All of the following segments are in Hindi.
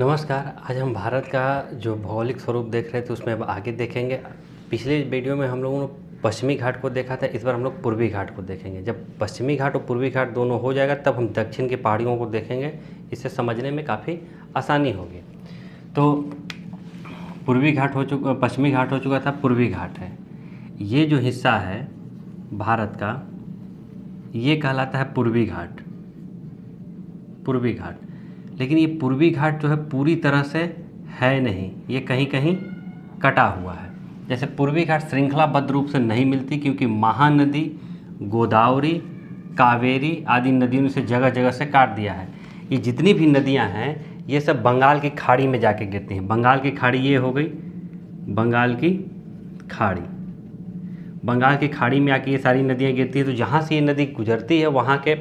नमस्कार। आज हम भारत का जो भौगोलिक स्वरूप देख रहे थे उसमें अब आगे देखेंगे। पिछले वीडियो में हम लोगों ने पश्चिमी घाट को देखा था, इस बार हम लोग पूर्वी घाट को देखेंगे। जब पश्चिमी घाट और पूर्वी घाट दोनों हो जाएगा तब हम दक्षिण की पहाड़ियों को देखेंगे। इससे समझने में काफ़ी आसानी होगी। तो पूर्वी घाट हो चुका, पश्चिमी घाट हो चुका था, पूर्वी घाट है। ये जो हिस्सा है भारत का ये कहलाता है पूर्वी घाट। पूर्वी घाट, लेकिन ये पूर्वी घाट जो है पूरी तरह से है नहीं, ये कहीं कहीं कटा हुआ है। जैसे पूर्वी घाट श्रृंखलाबद्ध रूप से नहीं मिलती क्योंकि महानदी, गोदावरी, कावेरी आदि नदियों ने इसे जगह जगह से काट दिया है। ये जितनी भी नदियां हैं ये सब बंगाल की खाड़ी में जाके गिरती हैं। बंगाल की खाड़ी ये हो गई, बंगाल की खाड़ी। बंगाल की खाड़ी में आके ये सारी नदियां गिरती हैं। तो जहाँ से ये नदी गुजरती है वहाँ के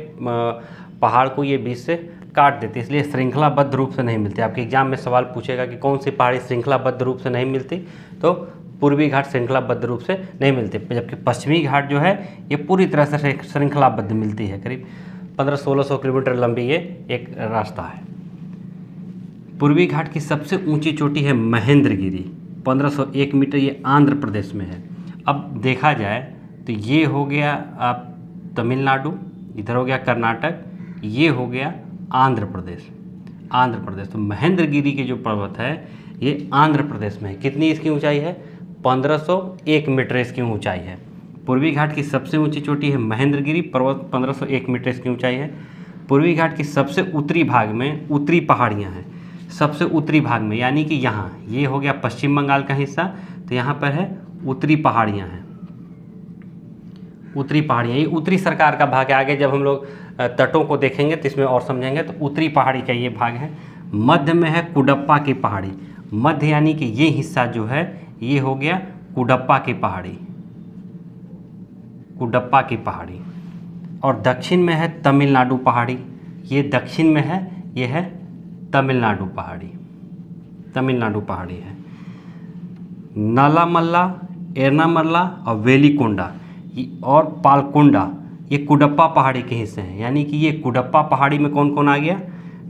पहाड़ को ये बीच से काट देती है, इसलिए श्रृंखलाबद्ध रूप से नहीं मिलती। आपके एग्जाम में सवाल पूछेगा कि कौन सी पहाड़ी श्रृंखलाबद्ध रूप से नहीं मिलती, तो पूर्वी घाट श्रृंखलाबद्ध रूप से नहीं मिलती, जबकि पश्चिमी घाट जो है ये पूरी तरह से श्रृंखलाबद्ध मिलती है। करीब 1500-1600 किलोमीटर लंबी ये एक रास्ता है। पूर्वी घाट की सबसे ऊंची चोटी है महेंद्रगिरी, 1501 मीटर, ये आंध्र प्रदेश में है। अब देखा जाए तो ये हो गया आप तमिलनाडु, इधर हो गया कर्नाटक, ये हो गया आंध्र प्रदेश। आंध्र प्रदेश, तो महेंद्रगिरी के जो पर्वत है ये आंध्र प्रदेश में है। कितनी इसकी ऊंचाई है? 1501 मीटर इसकी ऊंचाई है। पूर्वी घाट की सबसे ऊंची चोटी है महेंद्रगिरी पर्वत, 1501 मीटर इसकी ऊंचाई है। पूर्वी घाट की सबसे उत्तरी भाग में उत्तरी पहाड़ियाँ हैं। सबसे उत्तरी भाग में यानी कि यहाँ, ये हो गया पश्चिम बंगाल का हिस्सा, तो यहाँ पर है उत्तरी पहाड़ियाँ हैं। उत्तरी पहाड़ियाँ, ये उत्तरी सरकार का भाग है। आगे जब हम लोग तटों को देखेंगे तो इसमें और समझेंगे। तो उत्तरी पहाड़ी का ये भाग है। मध्य में है कुडप्पा की पहाड़ी। मध्य यानी कि ये हिस्सा जो है ये हो गया कुडप्पा की पहाड़ी, कुडप्पा की पहाड़ी। और दक्षिण में है तमिलनाडु पहाड़ी। ये दक्षिण में है, ये है तमिलनाडु पहाड़ी। तमिलनाडु पहाड़ी है। नालामल्ला, एर्नामल्ला और वेलिकोंडा और पालकोंडा ये कुडप्पा पहाड़ी के हिस्से हैं। यानी कि ये कुडप्पा पहाड़ी में कौन कौन आ गया?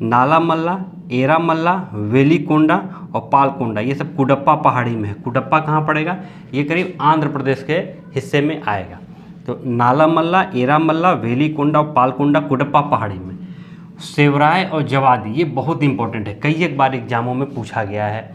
नालामल्ला, एरामल्ला, वेलिकोंडा और पालकोंडा, ये सब कुडप्पा पहाड़ी में है। कुडप्पा कहाँ पड़ेगा? ये करीब आंध्र प्रदेश के हिस्से में आएगा। तो नालामल्ला, एरामल्ला, वेलिकोंडा और पालकोंडा कुडप्पा पहाड़ी में। सेवराय और जवादी ये बहुत इंपॉर्टेंट है, कई एक बार एग्जामों में पूछा गया है।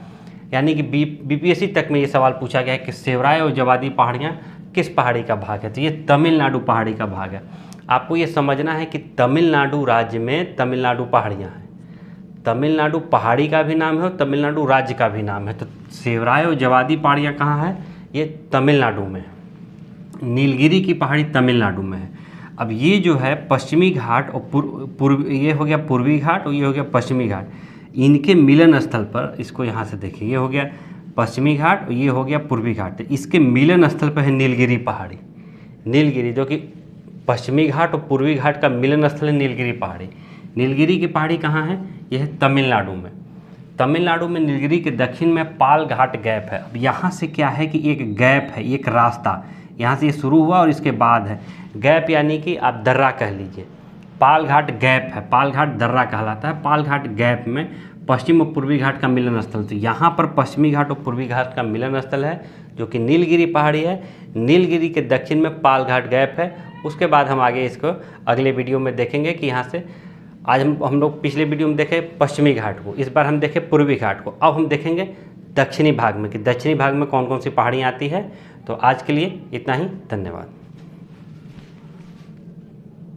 यानी कि बीपीएससी तक में ये सवाल पूछा गया है कि सेवराय और जवादी पहाड़ियाँ किस पहाड़ी का भाग है? तो ये तमिलनाडु पहाड़ी का भाग है। आपको ये समझना है कि तमिलनाडु राज्य में तमिलनाडु पहाड़ियाँ हैं। तमिलनाडु पहाड़ी का भी नाम है और तमिलनाडु राज्य का भी नाम है। तो सेवराय और जवादी पहाड़ियाँ कहाँ हैं? ये तमिलनाडु में है। नीलगिरी की पहाड़ी तमिलनाडु में है। अब ये जो है पश्चिमी घाट और ये हो गया पूर्वी घाट और ये हो गया पश्चिमी घाट, इनके मिलन स्थल पर, इसको यहाँ से देखिए, ये हो गया पश्चिमी घाट और ये हो गया पूर्वी घाट। तो इसके मिलन स्थल पर है नीलगिरी पहाड़ी। नीलगिरी जो कि पश्चिमी घाट और पूर्वी घाट का मिलन स्थल है नीलगिरी पहाड़ी। नीलगिरी की पहाड़ी कहाँ है? यह है तमिलनाडु में। तमिलनाडु में नीलगिरी के दक्षिण में पाल घाट गैप है। अब यहाँ से क्या है कि एक गैप है, एक रास्ता, यहाँ से ये शुरू हुआ और इसके बाद है गैप, यानी कि आप दर्रा कह लीजिए। पाल घाट गैप है, पाल घाट दर्रा कहलाता है। पाल घाट गैप में पश्चिम और पूर्वी घाट का मिलन स्थल, तो यहाँ पर पश्चिमी घाट और पूर्वी घाट का मिलन स्थल है जो कि नीलगिरी पहाड़ी है। नीलगिरी के दक्षिण में पाल घाट गैप है। उसके बाद हम आगे इसको अगले वीडियो में देखेंगे कि यहाँ से, आज हम लोग पिछले वीडियो में देखे पश्चिमी घाट को, इस बार हम देखें पूर्वी घाट को। अब हम देखेंगे दक्षिणी भाग में कि दक्षिणी भाग में कौन कौन सी पहाड़ियाँ आती है। तो आज के लिए इतना ही, धन्यवाद।